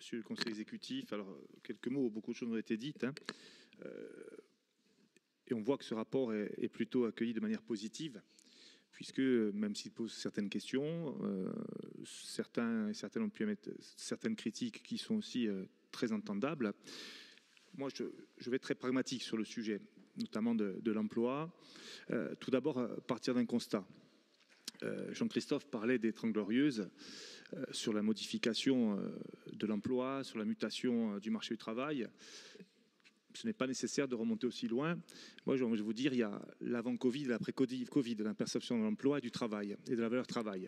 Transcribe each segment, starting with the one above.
Monsieur le conseiller exécutif, alors quelques mots, beaucoup de choses ont été dites, hein. Et on voit que ce rapport est plutôt accueilli de manière positive, puisque même s'il pose certaines questions, certains et certaines ont pu émettre certaines critiques qui sont aussi très entendables. Moi, je vais être très pragmatique sur le sujet, notamment de l'emploi. Tout d'abord, partir d'un constat. Jean-Christophe parlait des 30 Glorieuses sur la modification de l'emploi, sur la mutation du marché du travail. Ce n'est pas nécessaire de remonter aussi loin. Moi, je vais vous dire, il y a l'avant-Covid et l'après-Covid, la perception de l'emploi et du travail, et de la valeur travail.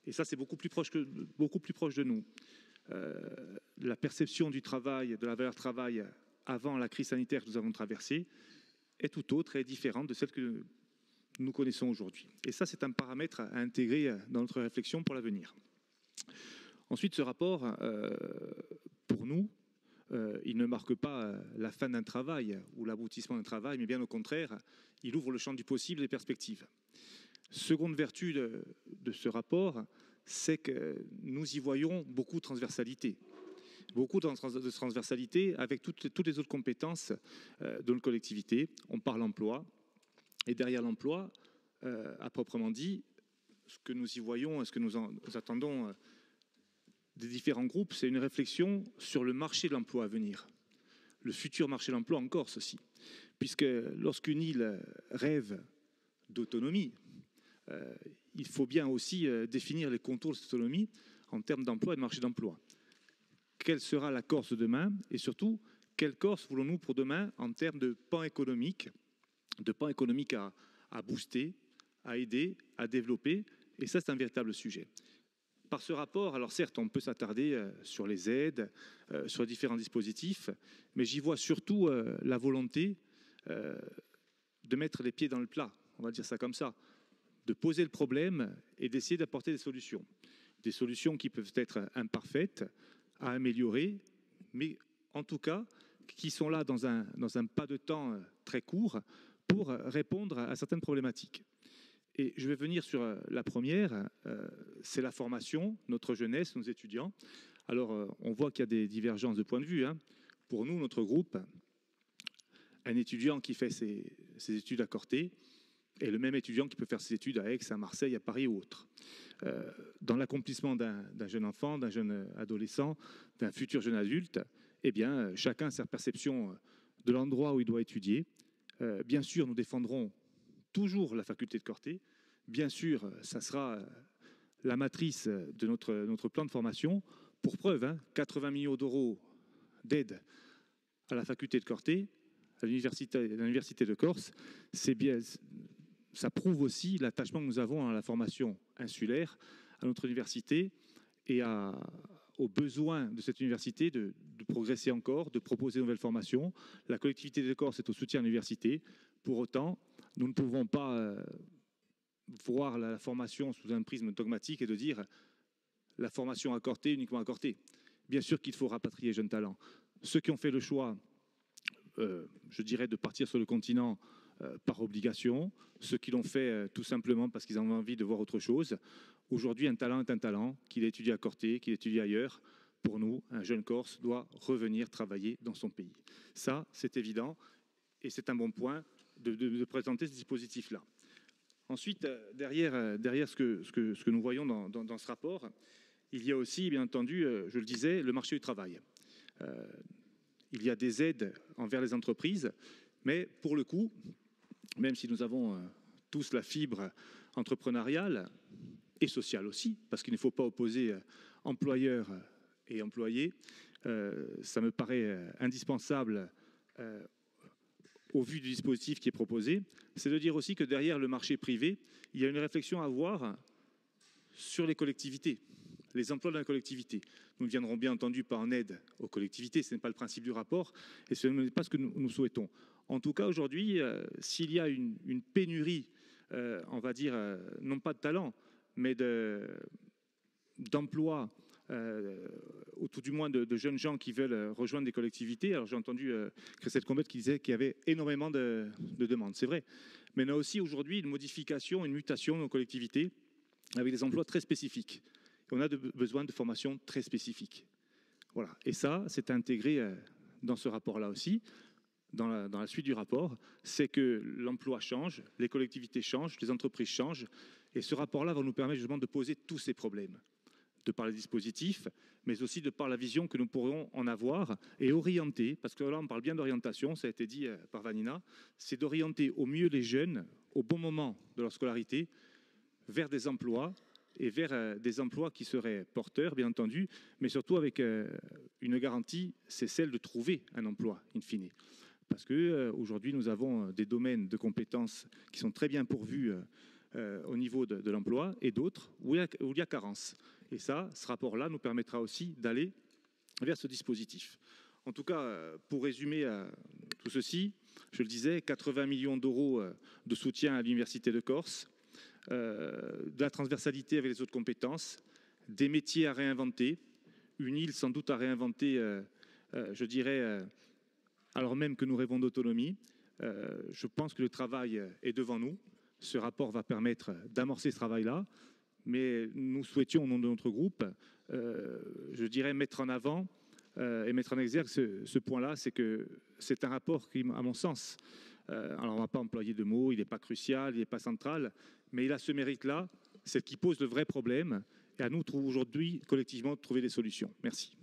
Et ça, c'est beaucoup plus proche de nous. La perception du travail, de la valeur travail, avant la crise sanitaire que nous avons traversée, est tout autre et différente de celle que nous connaissons aujourd'hui. Et ça, c'est un paramètre à intégrer dans notre réflexion pour l'avenir. Ensuite, ce rapport, pour nous, il ne marque pas la fin d'un travail ou l'aboutissement d'un travail, mais bien au contraire, il ouvre le champ du possible et des perspectives. Seconde vertu de ce rapport, c'est que nous y voyons beaucoup de transversalité. Beaucoup de transversalité avec toutes les autres compétences de notre collectivité. On parle emploi, et derrière l'emploi, à proprement dit, ce que nous y voyons, ce que nous attendons des différents groupes, c'est une réflexion sur le marché de l'emploi à venir. Le futur marché de l'emploi en Corse aussi. Puisque lorsqu'une île rêve d'autonomie, il faut bien aussi définir les contours de cette autonomie en termes d'emploi et de marché d'emploi. Quelle sera la Corse de demain? Et surtout, quelle Corse voulons-nous pour demain en termes de pan économique à booster, à aider, à développer? Et ça, c'est un véritable sujet. Par ce rapport, alors certes, on peut s'attarder sur les aides, sur les différents dispositifs, mais j'y vois surtout la volonté de mettre les pieds dans le plat, on va dire ça comme ça, de poser le problème et d'essayer d'apporter des solutions. Des solutions qui peuvent être imparfaites, à améliorer, mais en tout cas, qui sont là dans un pas de temps très court pour répondre à certaines problématiques. Et je vais venir sur la première, c'est la formation, notre jeunesse, nos étudiants. Alors, on voit qu'il y a des divergences de point de vue, hein. Pour nous, notre groupe, un étudiant qui fait ses études à Corté est le même étudiant qui peut faire ses études à Aix, à Marseille, à Paris ou autre. Dans l'accomplissement d'un jeune enfant, d'un jeune adolescent, d'un futur jeune adulte, eh bien, chacun a sa perception de l'endroit où il doit étudier. Bien sûr, nous défendrons toujours la faculté de Corté. Bien sûr, ça sera la matrice de notre plan de formation. Pour preuve, hein, 80 millions d'euros d'aide à la faculté de Corté, à l'université de Corse, c'est bien, ça prouve aussi l'attachement que nous avons à la formation insulaire, à notre université et aux besoins de cette université de progresser encore, de proposer de nouvelles formations. La collectivité de Corse est au soutien de l'université. Pour autant, nous ne pouvons pas voir la formation sous un prisme dogmatique et de dire la formation à Corté, uniquement à Corté. Bien sûr qu'il faut rapatrier jeunes talents. Ceux qui ont fait le choix, je dirais, de partir sur le continent par obligation, ceux qui l'ont fait tout simplement parce qu'ils ont envie de voir autre chose. Aujourd'hui, un talent est un talent, qu'il étudie à Corté, qu'il étudie ailleurs. Pour nous, un jeune Corse doit revenir travailler dans son pays. Ça, c'est évident, et c'est un bon point de présenter ce dispositif-là. Ensuite, derrière ce que nous voyons dans ce rapport, il y a aussi, bien entendu, je le disais, le marché du travail. Il y a des aides envers les entreprises, mais pour le coup, même si nous avons tous la fibre entrepreneuriale et sociale aussi, parce qu'il ne faut pas opposer employeurs et employés, ça me paraît indispensable au vu du dispositif qui est proposé, c'est de dire aussi que derrière le marché privé, il y a une réflexion à avoir sur les collectivités, les emplois de la collectivité. Nous ne viendrons bien entendu pas en aide aux collectivités, ce n'est pas le principe du rapport, et ce n'est pas ce que nous souhaitons. En tout cas, aujourd'hui, s'il y a une pénurie, on va dire, non pas de talent, mais d'emploi, ou tout du moins de jeunes gens qui veulent rejoindre des collectivités. Alors j'ai entendu Christelle Combette qui disait qu'il y avait énormément de demandes, c'est vrai. Mais on a aussi aujourd'hui une modification, une mutation de nos collectivités avec des emplois très spécifiques. Et on a besoin de formations très spécifiques. Voilà. Et ça, c'est intégré dans ce rapport-là aussi, dans la suite du rapport, c'est que l'emploi change, les collectivités changent, les entreprises changent, et ce rapport-là va nous permettre justement de poser tous ces problèmes, de par les dispositifs, mais aussi de par la vision que nous pourrons en avoir et orienter, parce que là on parle bien d'orientation, ça a été dit par Vanina, c'est d'orienter au mieux les jeunes au bon moment de leur scolarité vers des emplois et vers des emplois qui seraient porteurs, bien entendu, mais surtout avec une garantie, c'est celle de trouver un emploi, in fine. Parce qu'aujourd'hui, nous avons des domaines de compétences qui sont très bien pourvus au niveau de l'emploi et d'autres où il y a carence. Et ça, ce rapport-là nous permettra aussi d'aller vers ce dispositif. En tout cas, pour résumer tout ceci, je le disais, 80 millions d'euros de soutien à l'Université de Corse, de la transversalité avec les autres compétences, des métiers à réinventer, une île sans doute à réinventer, je dirais, alors même que nous rêvons d'autonomie. Je pense que le travail est devant nous. Ce rapport va permettre d'amorcer ce travail-là, mais nous souhaitions, au nom de notre groupe, je dirais, mettre en avant et mettre en exergue ce point-là, c'est que c'est un rapport qui, à mon sens, alors on ne va pas employer de mots, il n'est pas crucial, il n'est pas central, mais il a ce mérite-là, c'est qu'il pose de vrais problèmes, et à nous aujourd'hui, collectivement, de trouver des solutions. Merci.